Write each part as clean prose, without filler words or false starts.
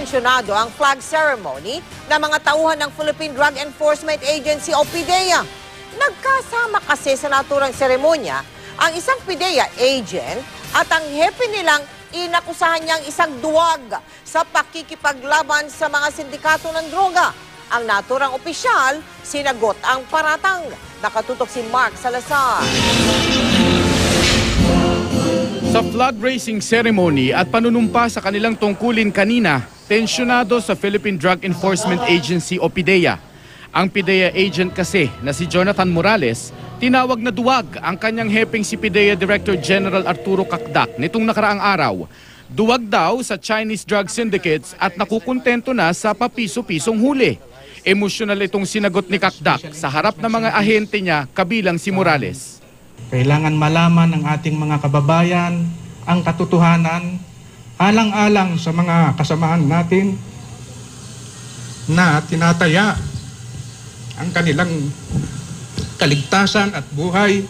tensyonado ang flag ceremony ng mga tauhan ng Philippine Drug Enforcement Agency o PDEA. Nagkasama kasi sa naturang seremonya ang isang PDEA agent at ang hepe nilang inakusahan niyang isang duwag sa pakikipaglaban sa mga sindikato ng droga. Ang naturang opisyal, sinagot ang paratang. Nakatutok si Mark Salazar. Sa flag raising ceremony at panunumpa sa kanilang tungkulin kanina, tensyonado sa Philippine Drug Enforcement Agency o PDEA. Ang PDEA agent kasi na si Jonathan Morales, tinawag na duwag ang kanyang hepeng si PDEA Director General Arturo Cacdac nitong nakaraang araw. Duwag daw sa Chinese drug syndicates at nakukontento na sa papiso-pisong huli. Emosyonal itong sinagot ni Cacdac sa harap ng mga ahente niya kabilang si Morales. Kailangan malaman ng ating mga kababayan ang katotohanan alang-alang sa mga kasamaan natin na tinataya ang kanilang kaligtasan at buhay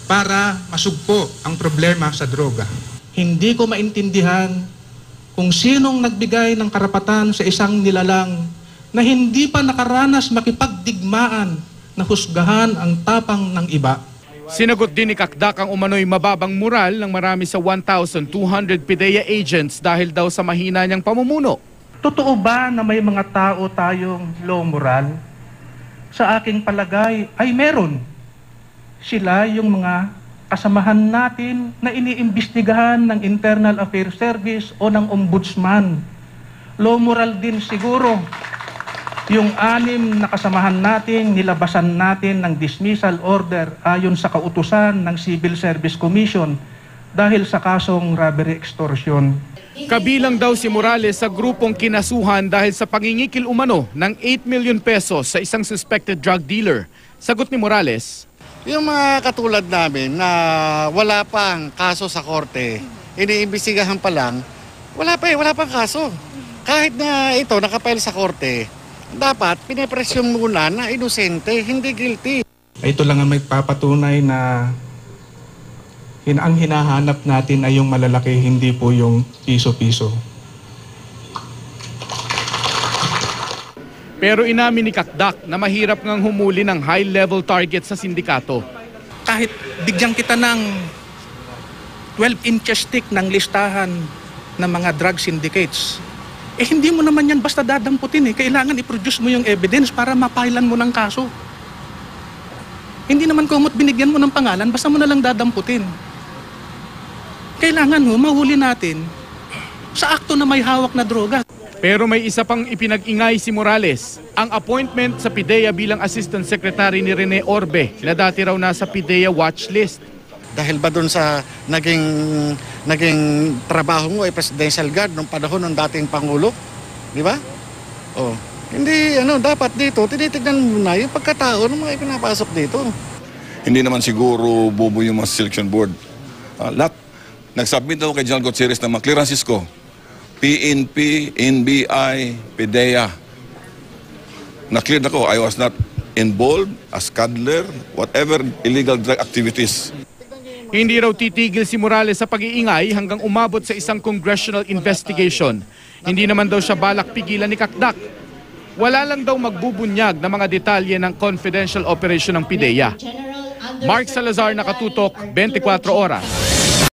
para masugpo ang problema sa droga. Hindi ko maintindihan kung sinong nagbigay ng karapatan sa isang nilalang na hindi pa nakaranas makipagdigmaan na husgahan ang tapang ng iba. Sinagot din ni Cacdac ang umano'y mababang moral ng marami sa 1,200 PDEA agents dahil daw sa mahina niyang pamumuno. Totoo ba na may mga tao tayong low moral? Sa aking palagay ay meron. Sila yung mga kasamahan natin na iniimbestigahan ng Internal Affairs Service o ng Ombudsman. Low moral din siguro yung 6 na kasamahan natin, nilabasan natin ng dismissal order ayon sa kautusan ng Civil Service Commission dahil sa kasong robbery extortion. Kabilang daw si Morales sa grupong kinasuhan dahil sa pangingikil umano ng 8 million pesos sa isang suspected drug dealer. Sagot ni Morales, yung mga katulad namin na wala pang kaso sa korte, iniimbestigahan pa lang, wala pang kaso. Kahit na ito nakapile sa korte, dapat pinipresyon muna na inosente, hindi guilty. Ito lang ang magpapatunay na ang hinahanap natin ay yung malalaki, hindi po yung piso-piso. pero inamin ni Cacdac na mahirap ngang humuli ng high-level target sa sindikato. Kahit bigyan kita ng 12-inch stick ng listahan ng mga drug syndicates, hindi mo naman yan basta dadamputin. Kailangan i-produce mo yung evidence para mapailan mo ng kaso. Hindi naman kumot binigyan mo ng pangalan, basta mo na lang dadamputin. Kailangan mo mahuli natin sa akto na may hawak na droga. Pero may isa pang ipinag-ingay si Morales, ang appointment sa PDEA bilang Assistant Secretary ni Rene Orbe na dati raw nasa PDEA watch list. Dahil ba doon sa naging trabaho mo ay presidential guard nung panahon ng dating Pangulo? Di ba? Oh. Hindi, dapat dito, tinitignan mo na yung pagkatao ng mga ipinapasok dito. Hindi naman siguro bobo yung mga selection board. Lahat, nag-submit ako kay General Gutierrez ng mga clearances ko. PNP, NBI, PDEA. Na-cleared ako. I was not involved as cuddler, whatever illegal drug activities. Hindi raw titigil si Morales sa pag-iingay hanggang umabot sa isang congressional investigation. Hindi naman daw siya balak pigilan ni Cacdac. Wala lang daw magbubunyag ng mga detalye ng confidential operation ng PDEA. Mark Salazar, nakatutok, 24 oras.